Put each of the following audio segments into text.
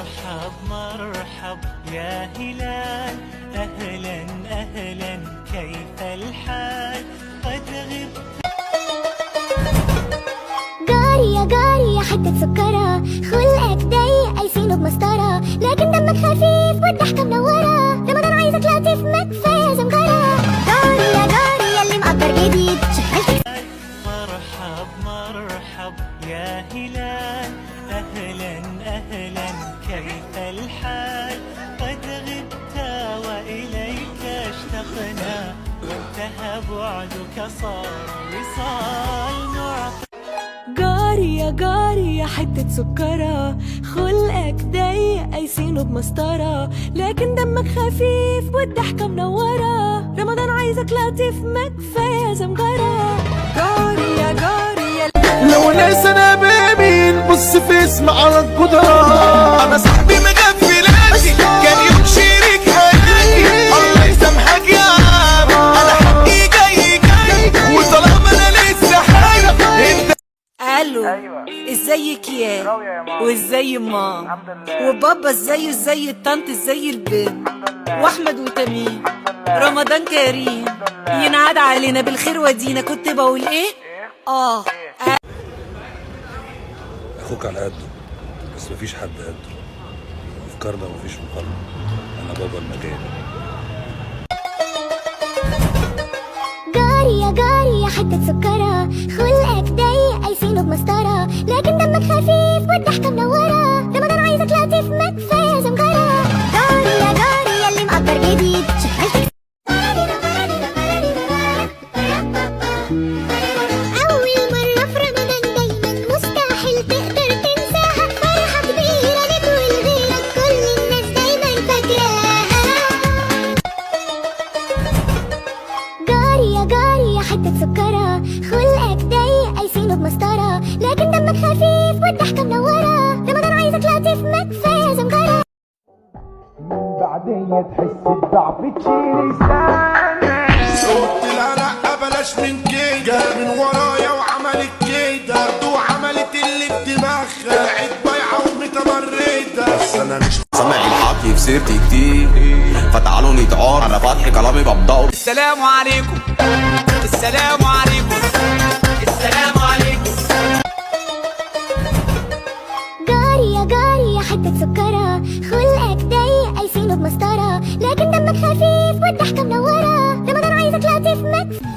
مرحب مرحب يا هلال، أهلا أهلا كيف الحال؟ قد غبت. جاري يا جاري يا حتة سكرة، خلقك ضيق قايسينه بمسطرة، لكن دمك خفيف والضحكة منورة، رمضان عايزك لطيف ما كفاية زمجرة. جاري يا جاري ياللي مقدر جديد شغلتك. مرحب مرحب يا هلال، أهلا أهلا كيف الحال؟ قد غبت وإليك اشتقنا، وانتهى بعدك صار وصال نعطي. جاري يا جاري يا حتة سكرة، خلقك ضيق قايسينه بمسطرة، لكن دمك خفيف والضحكة منورة، رمضان عايزك لطيف ما كفاية زمجرة. جاري يي لو ناس انا بامين بص في اسم على الجدران، انا صاحبي مغفلاتي كان يوم شريك حياتي، الله يسامحك يا عم انا حقي جاي وطالما انا لسه حي انت. الو ازيك يا وازاي ماما وبابا، ازاي الطنط ازاي البنت واحمد وتميم، رمضان كريم ينعاد علينا بالخير ودينا. كنت بقول ايه؟ اخوك على قده بس مفيش حد قده، افكارنا مفيش مقارنه، انا بابا المجال. جاري يا جاري يا حتة سكرة، خلقك ضيق قايسينه بمسطرة، لكن دمك خفيف والضحكة منورة، رمضان عايزك لطيف ما كفاية زمجرة. جاري يا جاري ياللي مقدر جديد شغلتك. أول مرة في رمضان دايما مستحيل تقدر تنساها، فرحة كبيرة لك ولغيرك كل الناس دايما فاكراها. جاري يا جاري يا حتة سكرة، خلقك ضيق قايسينه بمسطرة، لكن دمك خفيف والضحكة منورة، رمضان عايزك لطيف ما كفاية زمجرة. بعدين تحس بضعف تشيل لسانك، قلت لا لا بلاش من كده، من ورايا وعملت كده برضه عملت اللي بدماغها، طلعت بايعه ومتمرده، بس انا مش سامع الحكي في سيرتي كتير، فتعالوا نتعار على فتح كلامي ببدأه. السلام عليكم السلام عليكم السلام عليكم. جاري يا جاري يا حتة سكرة، خلقك ضيق قايسينه بمسطرة، لكن دمك خفيف والضحكة منورة، رمضان عايزك لطيف ما كفاية.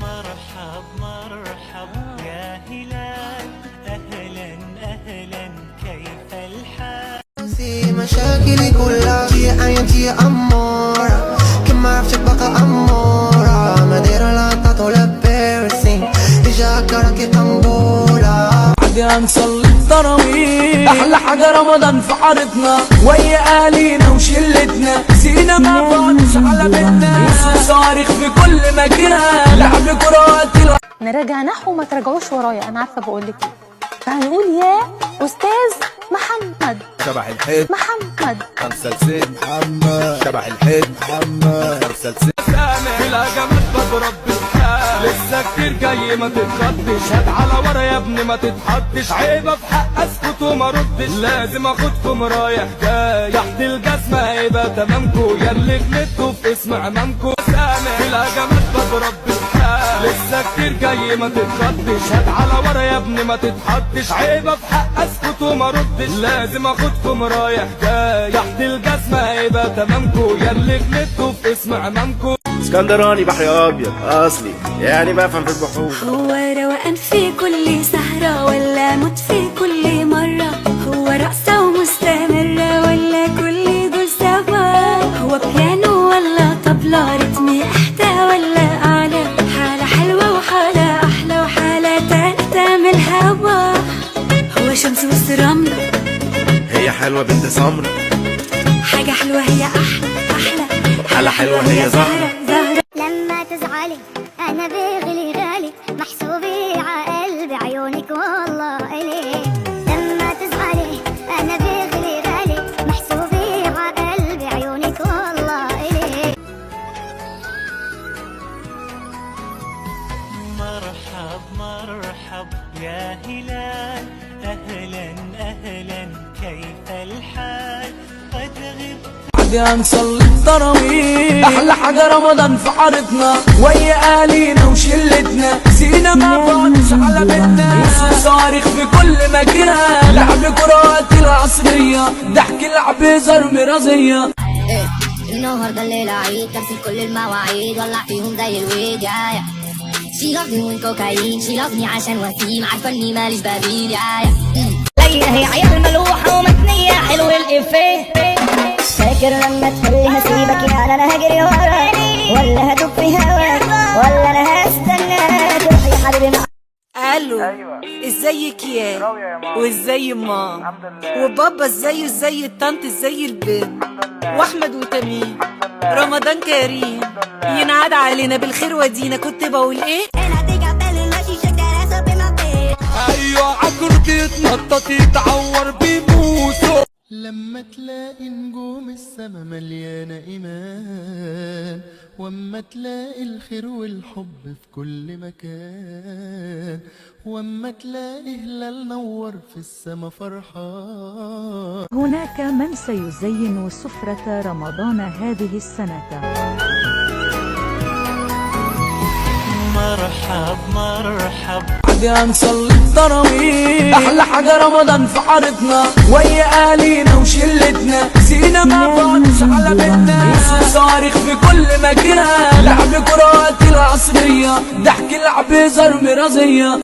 مرحب مرحب يا هلال، أهلا أهلا كيف الحال؟ مشاكلي كلها في حياتي أمورة، كل ما عرفتك بقى أمورة، ما دايرة لا تطلب بيرسينج إجاك قنبولة. عادي هنصلي التراويح، أحلى حاجة رمضان في حارتنا، ويا أهالينا وشلتنا، سينا ما بعدش على بيتنا، صواريخ في كل مكان، لعب كرات. نراجع نحو ما تراجعوش ورايا، انا عارفه بقول لك ايه. فهنقول يا استاذ محمد شبح الحيط محمد 5 لسين محمد شبح الحيط محمد 5 لسين. بلا جمال بضرب بالحال، لسه كتير جاي ما تتخضش، هات على ورا يا ابني ما تتحطش، عيبه في حق اسكت وما ردش، لازم اخدكم رايح جاي تحت الجزمه يبقى تمامكو، يا اللي غلطتوا في اسم امامكو. بلا جمال بضرب بالحال، لسه كتير جاي ما تتخضش، هات على ورا يا ابني ما تتحطش، عيبه في حق اسكت وما ردش، لازم اخدكم رايح جاي تحت الجزمه يبقى تمامكو، يا اللي غلطتوا في اسم امامكو. اسكندراني بحر ابيض اصلي يعني بفهم في البحور. هو روقان في كل سهرة ولا موت في كل مرة؟ هو رقصة ومستمرة ولا كل دول سوا؟ هو بيانو ولا طبلة؟ رتم احدى ولا اعلى؟ حالة حلوة وحالة احلى وحالة تالتة من الهوا. هو شمس وسط رملة، هي حلوه بنت سمرة، حاجة حلوة هي احلى حالة حلوه هي زهرة. لما تزعلي انا بغلي غالي، محسوبي عقلبي عيونك والله الي. لما تزعلي انا بغلي غالي، محسوبي عقلبي عيونك والله الي. يا هلال أهلا أهلا كيف الحال قد غبت حاجة نصلي التراويح أحلى حاجة رمضان في حارتنا ويا أهالينا وشلتنا سينا مع بعض على بيتنا صارخ في كل مكان لعب كرات العصرية ضحك لعب هزار مرازية. النهارده الليلة عيد كنسل كل المواعيد ولع فيهم زي الويد يا She loves me والكوكايين She loves me عشان وسيم عارفة اني ماليش بديل يا ليلى هي عيال ملوحة ومتنية حلو الإفيه فاكر لما تقولي هسيبك يا انا هجري وراك ولا هدوب في هواك ولا انا هستناك روح يا حبيبي. الو ازيك يا وازاي ماما وبابا ازاي الطنط ازاي البنت واحمد وتميم رمضان كريم ينعاد علينا بالخير ودينا. كنت بقول ايه ايوه عالكرسي يتنطط يتعور بيبوسه لما تلاقي نجوم السما مليانة إيمان واما تلاقي الخير والحب في كل مكان واما تلاقي هلال نور في السما فرحان. هناك من سيزين سفرة رمضان هذه السنة. مرحب مرحب حاجة نصلي التراويح أحلى حاجة رمضان في حارتنا ويا أهالينا وشلتنا سينا مع بعض على بيتنا صارخ في كل مكان لعب كرات العصرية ضحك لعب هزار مرازية.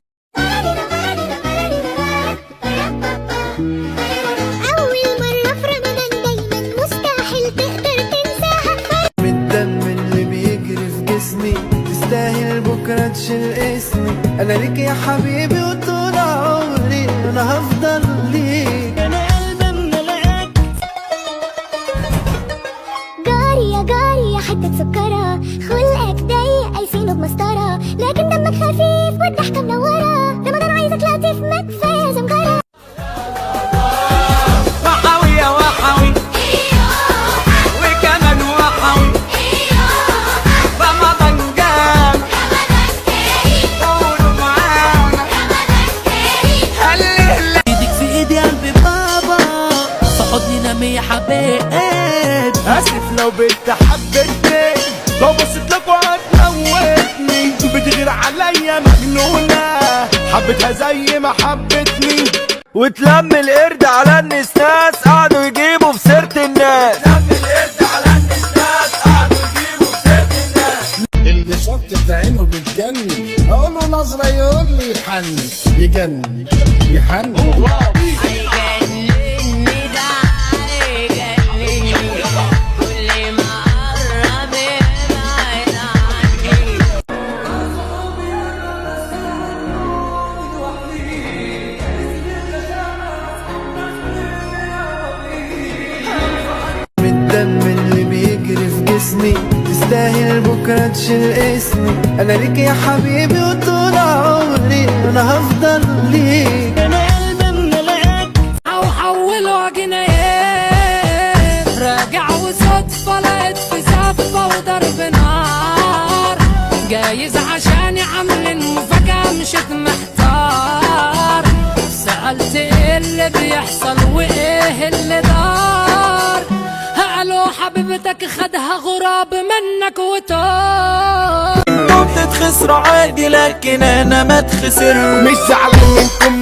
أول مرة في رمضان دايما مستحيل تقدر تنساها من الدم اللي بيجري في جسمي تستاهل بكرة تشيل اسمي. أنا ليك يا حبيبي وطول عمري أنا هفضل ليك. أنا قلبي ملقاك جاري يا جاري يا حتة سكرة خلقك ضيق قايسينه بمسطرة لكن دمك خفيف والضحكة منورة رمضان عايزك لطيف ما كفاية زمجرة. وحوي يا وحوي وكمان وحوي رمضان جاب قولوا معانا هلي ايدك في ايدي قلبي بابا في حضني نام يا حبيبي. اسف لو بنت حبتني لو بصيت لك وهتموتني بتغير عليا مجنونة حبتها زي ما حبتني وتلم القرد على النسناس قعدوا يجيبوا في سيرة الناس. اللي شط عينه بتجنن اقول له نظرة يقول لي يحن يجنن يحن تستاهل بكرة تشيل اسمي. أنا ليك يا حبيبي وطول عمري أنا هفضل ليك. أنا قلبي ملقاك او حولوا جنايات راجع وصدفة لقيت في زفة وضرب نار جايز عشان عاملين مفاجأة مشيت محتار سألت ايه اللي بيحصل وايه اللي دار قالوا حبيبتك خدها غراب منك وطار. كنت تخسروا عادي لكن انا ما اتخسر مش زعلان منكم